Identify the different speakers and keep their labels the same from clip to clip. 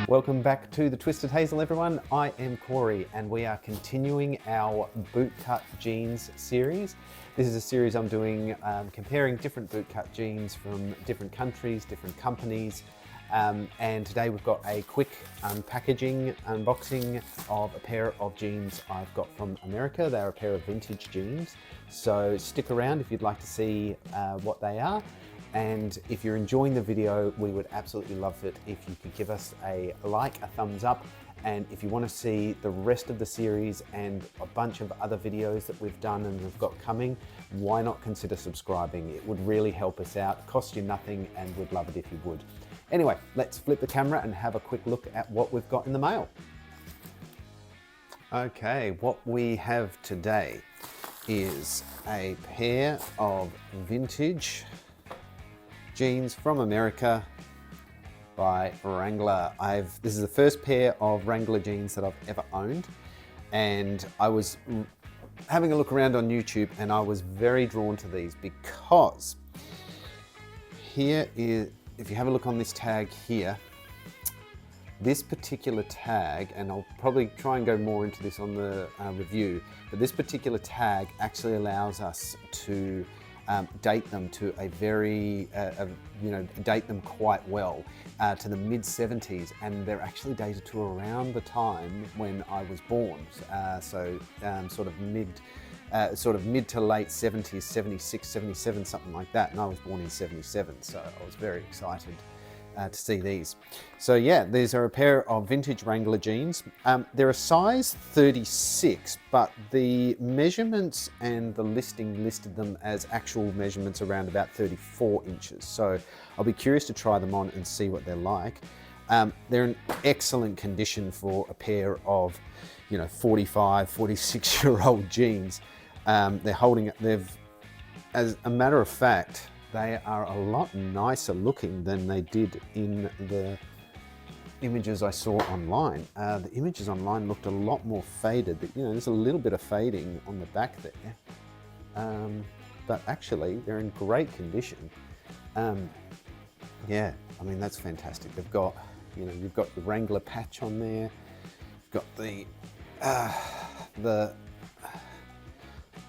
Speaker 1: Welcome back to the Twisted Hazel, everyone. I am Corey, and we are continuing our bootcut jeans series. This is a series I'm doing comparing different bootcut jeans from different countries, different companies. And today we've got a quick unboxing of a pair of jeans I've got from America. They're a pair of vintage jeans. So stick around if you'd like to see what they are. And if you're enjoying the video, we would absolutely love it if you could give us a like, a thumbs up. And if you want to see the rest of the series and a bunch of other videos that we've done and we've got coming, why not consider subscribing? It would really help us out, cost you nothing, and we'd love it if you would. Anyway, let's flip the camera and have a quick look at what we've got in the mail. Okay, what we have today is a pair of vintage jeans from America by Wrangler. This is the first pair of Wrangler jeans that I've ever owned, and I was having a look around on YouTube and I was very drawn to these because here is, if you have a look on this tag here, this particular tag, and I'll probably try and go more into this on the review, but this particular tag actually allows us to date them to a very, date them quite well to the mid 70s, and they're actually dated to around the time when I was born. Sort of mid to late 70s, 76, 77, something like that. And I was born in 77, so I was very excited to see these. So yeah, these are a pair of vintage Wrangler jeans. They're a size 36, but the measurements and the listing listed them as actual measurements around about 34 inches. So I'll be curious to try them on and see what they're like. They're in excellent condition for a pair of, 45, 46-year-old jeans. As a matter of fact, they are a lot nicer looking than they did in the images I saw online. The images online looked a lot more faded. There's a little bit of fading on the back there. But actually, they're in great condition. Yeah, I mean, that's fantastic. They've got, you've got the Wrangler patch on there. You've got the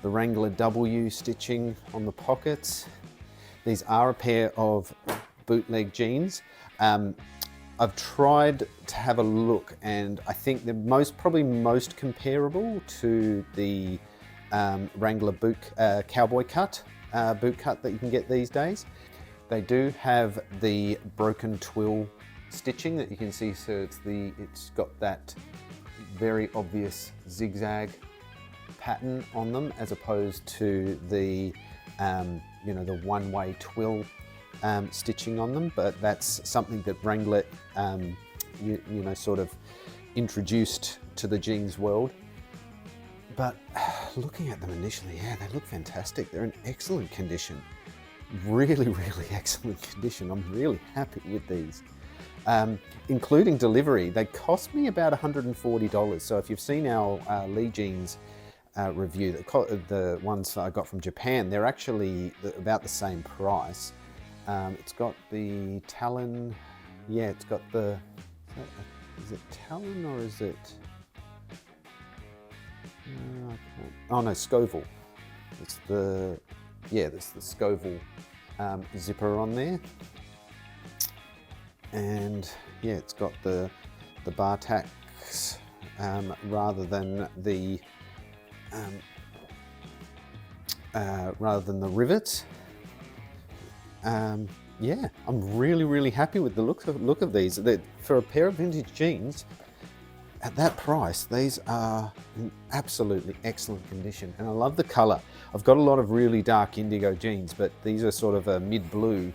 Speaker 1: Wrangler W stitching on the pockets. These are a pair of bootleg jeans. I've tried to have a look, and I think they're probably most comparable to the Wrangler cowboy cut boot cut that you can get these days. They do have the broken twill stitching that you can see, so it's got that very obvious zigzag pattern on them, as opposed to the the one-way twill stitching on them. But that's something that Wrangler sort of introduced to the jeans world. But looking at them initially, yeah, they look fantastic. They're in excellent condition, really excellent condition. I'm really happy with these. Including delivery, they cost me about $140. So if you've seen our Lee jeans review, the ones I got from Japan, they're actually about the same price. It's got the Talon, yeah, it's got the, is it Talon or is it, oh no, Scoville. It's the, yeah, there's the Scoville zipper on there. And yeah, it's got the bar tacks rather than the rivets. Yeah, I'm really happy with the look of these. For a pair of vintage jeans at that price, these are in absolutely excellent condition, and I love the color. I've got a lot of really dark indigo jeans, but these are sort of a mid-blue,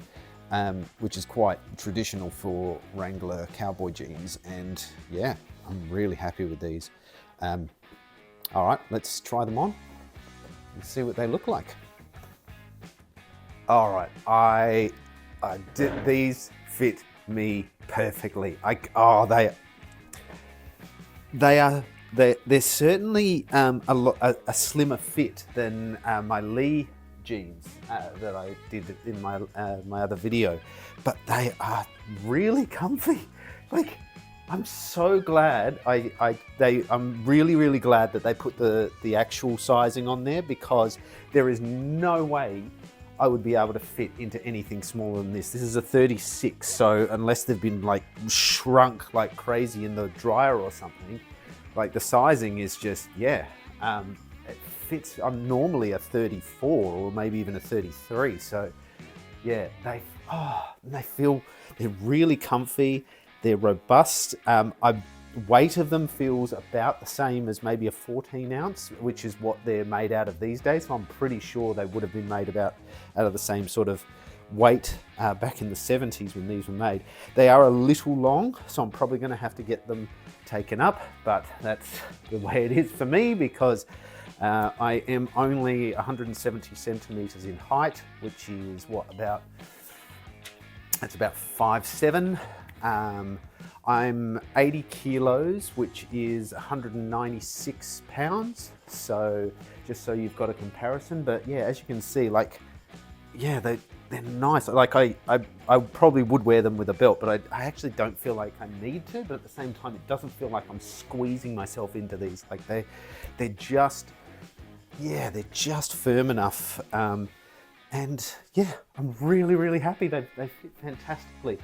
Speaker 1: which is quite traditional for Wrangler cowboy jeans, and yeah, I'm really happy with these. All right, let's try them on and see what they look like. All right, these fit me perfectly. They're certainly a slimmer fit than my Lee jeans that I did in my other video, but they are really comfy. Like, I'm so glad I'm really glad that they put the actual sizing on there, because there is no way I would be able to fit into anything smaller than this. This is a 36, so unless they've been like shrunk like crazy in the dryer or something, like the sizing is just, yeah, it fits. I'm normally a 34 or maybe even a 33, so yeah, they're really comfy. They're robust. Weight of them feels about the same as maybe a 14 ounce, which is what they're made out of these days. So I'm pretty sure they would have been made out of the same sort of weight back in the 70s when these were made. They are a little long, so I'm probably going to have to get them taken up, but that's the way it is for me, because I am only 170 centimeters in height, which is that's about 5'7". I'm 80 kilos, which is 196 pounds. So just so you've got a comparison, but yeah, as you can see, like, yeah, they're nice. Like I probably would wear them with a belt, but I actually don't feel like I need to, but at the same time, it doesn't feel like I'm squeezing myself into these. Like they're just firm enough. And yeah, I'm really happy. They fit fantastically.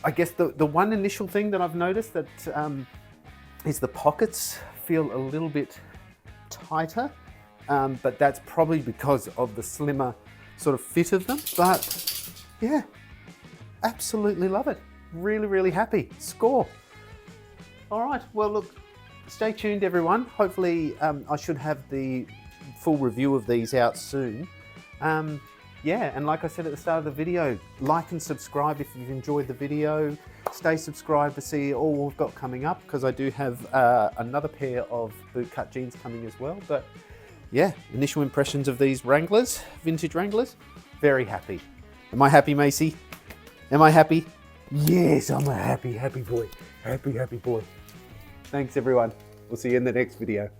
Speaker 1: I guess the one initial thing that I've noticed that is the pockets feel a little bit tighter, but that's probably because of the slimmer sort of fit of them. But yeah, absolutely love it. Really happy. Score. All right, well look, stay tuned everyone. Hopefully I should have the full review of these out soon. Yeah, and like I said at the start of the video, like and subscribe if you've enjoyed the video. Stay subscribed to see all we've got coming up, because I do have another pair of bootcut jeans coming as well. But yeah, initial impressions of these Wranglers, vintage Wranglers, very happy. Am I happy, Macy? Am I happy? Yes, I'm a happy boy. Happy boy. Thanks everyone. We'll see you in the next video.